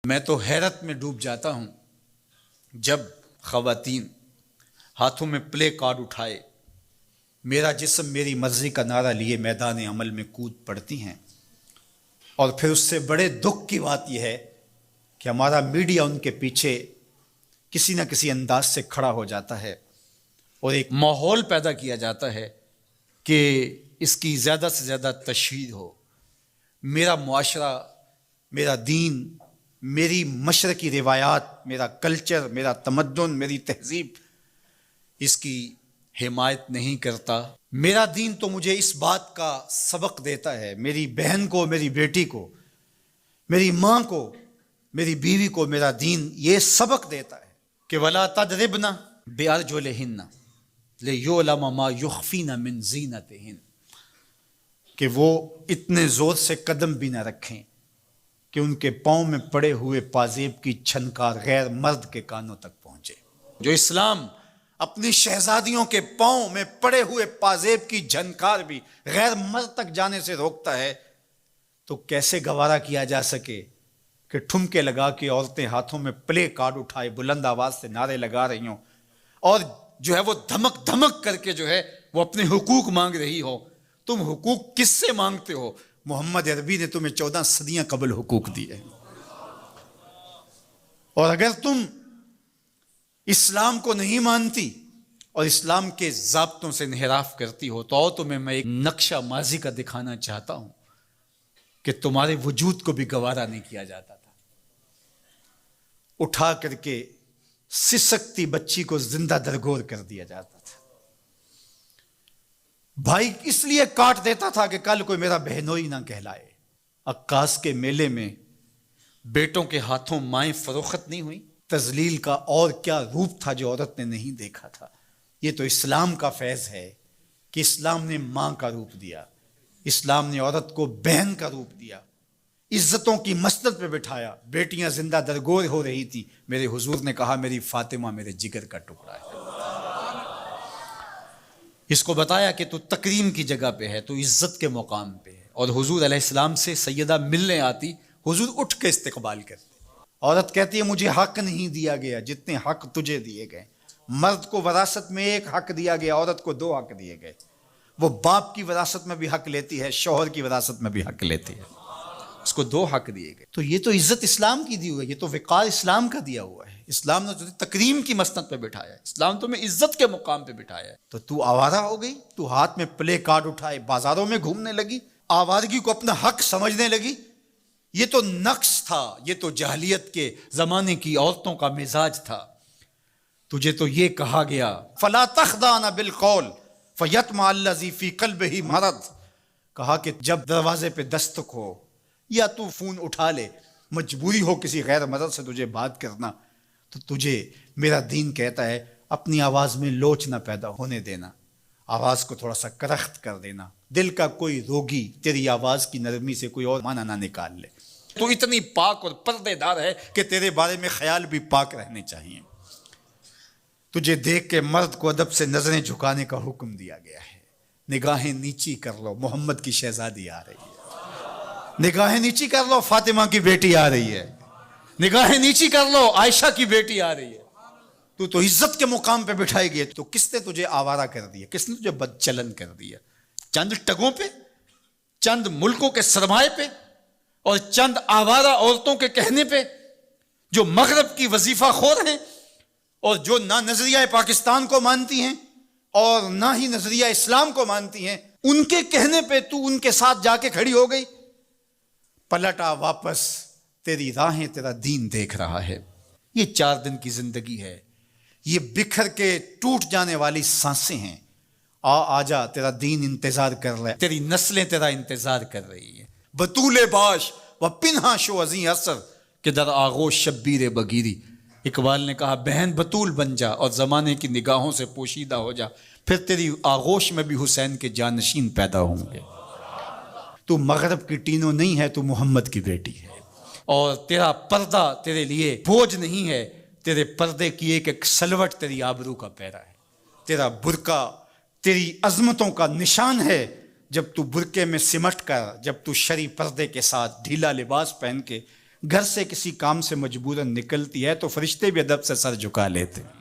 میں تو حیرت میں ڈوب جاتا ہوں جب خواتین ہاتھوں میں پلے کارڈ اٹھائے میرا جسم میری مرضی کا نعرہ لیے میدان عمل میں کود پڑتی ہیں، اور پھر اس سے بڑے دکھ کی بات یہ ہے کہ ہمارا میڈیا ان کے پیچھے کسی نہ کسی انداز سے کھڑا ہو جاتا ہے اور ایک ماحول پیدا کیا جاتا ہے کہ اس کی زیادہ سے زیادہ تشہیر ہو۔ میرا معاشرہ، میرا دین، میری مشرقی روایات، میرا کلچر، میرا تمدن، میری تہذیب اس کی حمایت نہیں کرتا۔ میرا دین تو مجھے اس بات کا سبق دیتا ہے، میری بہن کو، میری بیٹی کو، میری ماں کو، میری بیوی کو میرا دین یہ سبق دیتا ہے کہ وَلَا تَضْرِبْنَ بِأَرْجُلِهِنَّ لِيُعْلَمَ مَا يُخْفِينَ مِنْ زِينَتِهِنَّ، کہ وہ اتنے زور سے قدم بھی نہ رکھیں کہ ان کے پاؤں میں پڑے ہوئے پازیب کی چھنکار غیر مرد کے کانوں تک پہنچے۔ جو اسلام اپنی شہزادیوں کے پاؤں میں پڑے ہوئے پازیب کی جھنکار بھی غیر مرد تک جانے سے روکتا ہے، تو کیسے گوارا کیا جا سکے کہ ٹھمکے لگا کے عورتیں ہاتھوں میں پلے کارڈ اٹھائے بلند آواز سے نعرے لگا رہی ہوں اور جو ہے وہ دھمک دھمک کر کے جو ہے وہ اپنے حقوق مانگ رہی ہو۔ تم حقوق کس سے مانگتے ہو؟ محمد عربی نے تمہیں 14 صدیاں قبل حقوق دیے، اور اگر تم اسلام کو نہیں مانتی اور اسلام کے ضابطوں سے انحراف کرتی ہو تو تمہیں میں ایک نقشہ ماضی کا دکھانا چاہتا ہوں کہ تمہارے وجود کو بھی گوارا نہیں کیا جاتا تھا۔ اٹھا کر کے سسکتی بچی کو زندہ درگور کر دیا جاتا تھا۔ بھائی اس لیے کاٹ دیتا تھا کہ کل کوئی میرا بہنوئی نہ کہلائے۔ عکاس کے میلے میں بیٹوں کے ہاتھوں مائیں فروخت نہیں ہوئی؟ تذلیل کا اور کیا روپ تھا جو عورت نے نہیں دیکھا تھا؟ یہ تو اسلام کا فیض ہے کہ اسلام نے ماں کا روپ دیا، اسلام نے عورت کو بہن کا روپ دیا، عزتوں کی مسند پہ بٹھایا، بیٹیاں زندہ درگور ہو رہی تھی، میرے حضور نے کہا میری فاطمہ میرے جگر کا ٹکڑا ہے۔ اس کو بتایا کہ تو تکریم کی جگہ پہ ہے، تو عزت کے مقام پہ ہے، اور حضور علیہ السلام سے سیدہ ملنے آتی، حضور اٹھ کے استقبال کرتے۔ عورت کہتی ہے مجھے حق نہیں دیا گیا جتنے حق تجھے دیے گئے۔ مرد کو وراثت میں ایک حق دیا گیا، عورت کو 2 حق دیے گئے۔ وہ باپ کی وراثت میں بھی حق لیتی ہے، شوہر کی وراثت میں بھی حق لیتی ہے، اس کو 2 حق دیے گئے۔ تو یہ تو عزت اسلام کی دی ہوئی ہے، یہ تو وقار اسلام کا دیا ہوا ہے۔ اسلام نے تجھے تکریم کی مسند پہ بٹھایا ہے، اسلام تمہیں عزت کے مقام پہ بٹھایا ہے۔ تو آوارہ ہو گئی، تو ہاتھ میں پلے کارڈ اٹھائے بازاروں میں گھومنے لگی، آوارگی کو اپنا حق سمجھنے لگی۔ یہ تو نقص تھا، یہ تو جاہلیت کے زمانے کی عورتوں کا مزاج تھا۔ تجھے تو یہ کہا گیا فَلَا تَخْضَعْنَ بِالْقَوْلِ فَيَطْمَعَ الَّذِي فِي قَلْبِهِ مَرَضٌ، کہا کہ جب دروازے پہ دستک ہو یا تو فون اٹھا لے، مجبوری ہو کسی غیر مرد سے تجھے بات کرنا، تو تجھے میرا دین کہتا ہے اپنی آواز میں لوچ نہ پیدا ہونے دینا، آواز کو تھوڑا سا کرخت کر دینا، دل کا کوئی روگی تیری آواز کی نرمی سے کوئی اور معنی نہ نکال لے۔ تو اتنی پاک اور پردے دار ہے کہ تیرے بارے میں خیال بھی پاک رہنے چاہیے۔ تجھے دیکھ کے مرد کو ادب سے نظریں جھکانے کا حکم دیا گیا ہے۔ نگاہیں نیچی کر لو، محمد کی شہزادی آ رہی ہے۔ نگاہیں نیچی کر لو، فاطمہ کی بیٹی آ رہی ہے۔ نگاہیں نیچی کر لو، عائشہ کی بیٹی آ رہی ہے۔ تو عزت کے مقام پہ بٹھائی گئی، تو کس نے تجھے آوارہ کر دیا؟ کس نے تجھے بد چلن کر دیا؟ چند ٹگوں پہ، چند ملکوں کے سرمائے پہ، اور چند آوارہ عورتوں کے کہنے پہ جو مغرب کی وظیفہ خور ہیں اور جو نہ نظریہ پاکستان کو مانتی ہیں اور نہ ہی نظریہ اسلام کو مانتی ہیں، ان کے کہنے پہ تو ان کے ساتھ جا کے کھڑی ہو گئی۔ پلٹا واپس، تیری راہیں تیرا دین دیکھ رہا ہے۔ یہ 4 دن کی زندگی ہے، یہ بکھر کے ٹوٹ جانے والی سانسیں ہیں۔ آجا، تیرا دین انتظار کر رہا ہے، تیری نسلیں تیرا انتظار کر رہی ہیں۔ بطول باش و پنہا شو ازیں اثر کہ در آغوش شبیر بگیری۔ اقبال نے کہا بہن بطول بن جا اور زمانے کی نگاہوں سے پوشیدہ ہو جا، پھر تیری آغوش میں بھی حسین کے جانشین پیدا ہوں گے۔ تو مغرب کی ٹینو نہیں ہے، تو محمد کی بیٹی ہے، اور تیرا پردہ تیرے لیے بوجھ نہیں ہے، تیرے پردے کی ایک سلوٹ تیری آبرو کا پیرا ہے۔ تیرا برقع تیری عظمتوں کا نشان ہے۔ جب تو برقعے میں سمٹ کر، جب تو شرعی پردے کے ساتھ ڈھیلا لباس پہن کے گھر سے کسی کام سے مجبوراً نکلتی ہے تو فرشتے بھی ادب سے سر جھکا لیتے ہیں.